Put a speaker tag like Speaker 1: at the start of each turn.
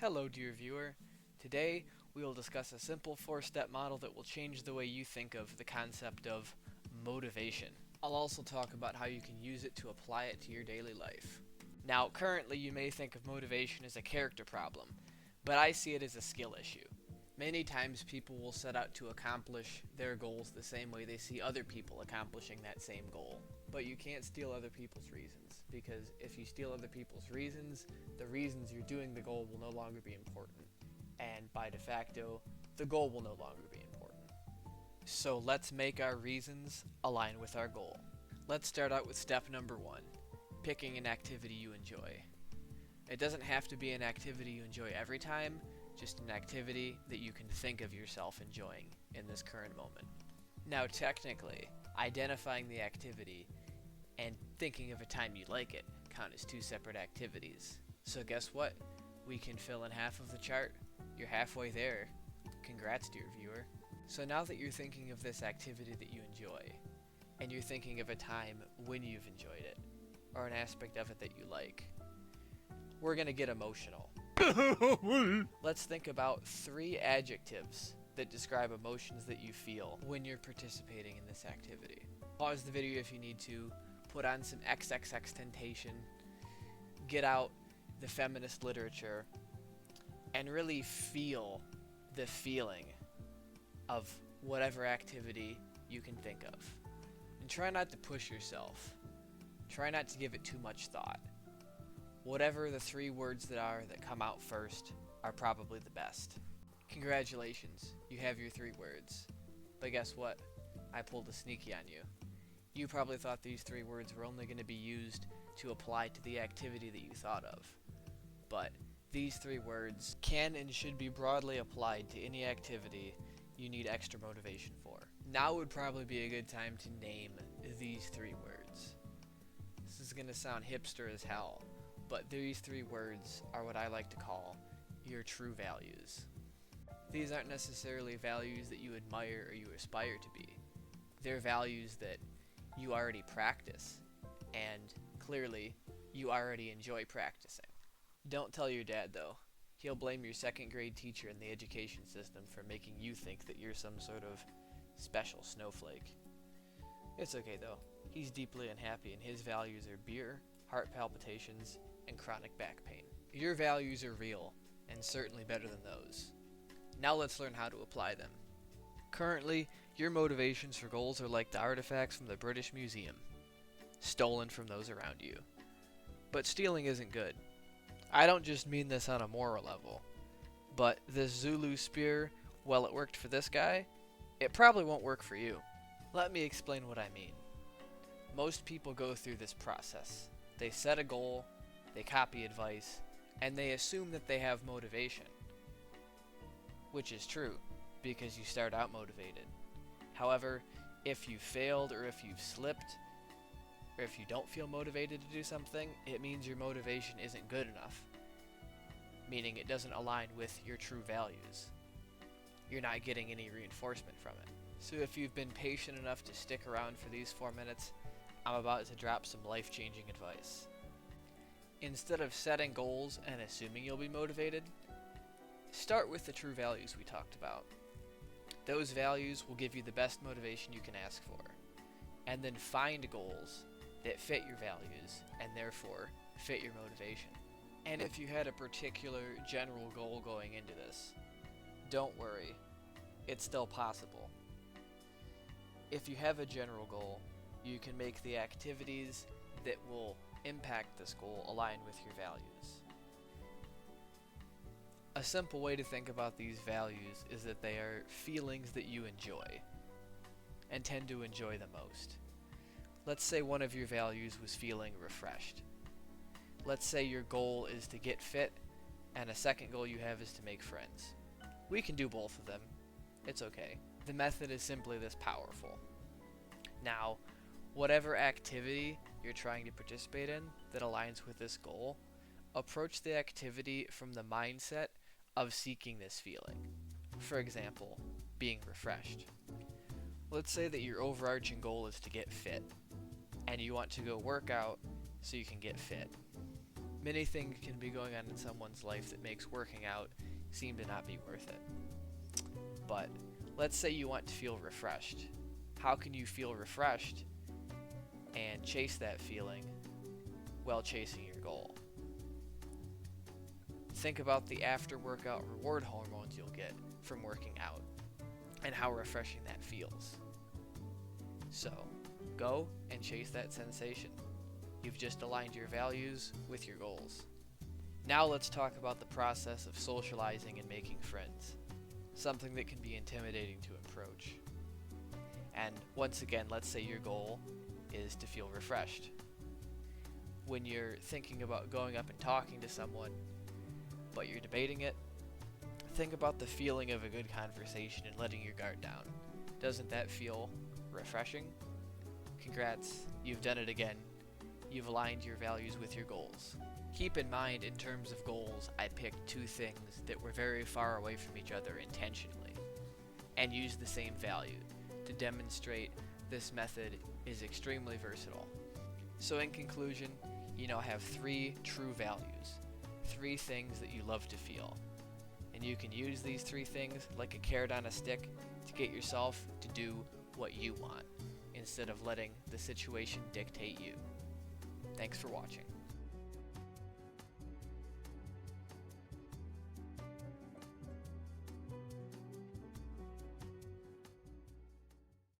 Speaker 1: Hello, dear viewer. Today, we will discuss a simple four-step model that will change the way you think of the concept of motivation. I'll also talk about how you can use it to apply it to your daily life. Now, currently, you may think of motivation as a character problem, but I see it as a skill issue. Many times, people will set out to accomplish their goals the same way they see other people accomplishing that same goal. But you can't steal other people's reasons, because if you steal other people's reasons, the reasons you're doing the goal will no longer be important. And by de facto, the goal will no longer be important. So let's make our reasons align with our goal. Let's start out with step number 1, picking an activity you enjoy. It doesn't have to be an activity you enjoy every time, just an activity that you can think of yourself enjoying in this current moment. Now, technically, identifying the activity and thinking of a time you like it count as two separate activities. So guess what? We can fill in half of the chart. You're halfway there. Congrats, dear viewer. So now that you're thinking of this activity that you enjoy, and you're thinking of a time when you've enjoyed it, or an aspect of it that you like, we're gonna get emotional. Let's think about 3 adjectives that describe emotions that you feel when you're participating in this activity. Pause the video if you need to, put on some XXXTentacion, get out the feminist literature, and really feel the feeling of whatever activity you can think of. And try not to push yourself. Try not to give it too much thought. Whatever the 3 words that come out first are probably the best. Congratulations, you have your 3 words. But guess what? I pulled a sneaky on you. You probably thought these 3 words were only going to be used to apply to the activity that you thought of. But these 3 words can and should be broadly applied to any activity you need extra motivation for. Now would probably be a good time to name these 3 words. This is going to sound hipster as hell, but these 3 words are what I like to call your true values. These aren't necessarily values that you admire or you aspire to be. They're values that you already practice, and clearly, you already enjoy practicing. Don't tell your dad, though. He'll blame your 2nd grade teacher in the education system for making you think that you're some sort of special snowflake. It's okay, though. He's deeply unhappy, and his values are beer, heart palpitations, and chronic back pain. Your values are real, and certainly better than those. Now let's learn how to apply them. Currently, your motivations for goals are like the artifacts from the British Museum, stolen from those around you. But stealing isn't good. I don't just mean this on a moral level, but this Zulu spear, well, it worked for this guy, it probably won't work for you. Let me explain what I mean. Most people go through this process. They set a goal, they copy advice, and they assume that they have motivation. Which is true, because you start out motivated. However, if you failed or if you've slipped, or if you don't feel motivated to do something, it means your motivation isn't good enough. Meaning it doesn't align with your true values. You're not getting any reinforcement from it. So if you've been patient enough to stick around for these 4 minutes, I'm about to drop some life-changing advice. Instead of setting goals and assuming you'll be motivated, start with the true values we talked about. Those values will give you the best motivation you can ask for. And then find goals that fit your values and therefore fit your motivation. And if you had a particular general goal going into this, don't worry, it's still possible. If you have a general goal, you can make the activities that will impact this goal align with your values. A simple way to think about these values is that they are feelings that you enjoy and tend to enjoy the most. Let's say one of your values was feeling refreshed. Let's say your goal is to get fit, and a second goal you have is to make friends. We can do both of them. It's okay. The method is simply this powerful. Now, whatever activity you're trying to participate in that aligns with this goal, approach the activity from the mindset of seeking this feeling. For example, being refreshed. Let's say that your overarching goal is to get fit, and you want to go work out so you can get fit. Many things can be going on in someone's life that makes working out seem to not be worth it. But let's say you want to feel refreshed. How can you feel refreshed and chase that feeling while chasing your goal? Think about the after-workout reward hormones you'll get from working out and how refreshing that feels. So, go and chase that sensation. You've just aligned your values with your goals. Now let's talk about the process of socializing and making friends, something that can be intimidating to approach. And once again, let's say your goal is to feel refreshed. When you're thinking about going up and talking to someone, but you're debating it, think about the feeling of a good conversation and letting your guard down. Doesn't that feel refreshing? Congrats, you've done it again. You've aligned your values with your goals. Keep in mind, in terms of goals, I picked two things that were very far away from each other intentionally, and used the same value to demonstrate this method is extremely versatile. So in conclusion, you now have 3 true values, 3 things that you love to feel. And you can use these 3 things like a carrot on a stick to get yourself to do what you want, instead of letting the situation dictate you. Thanks for watching.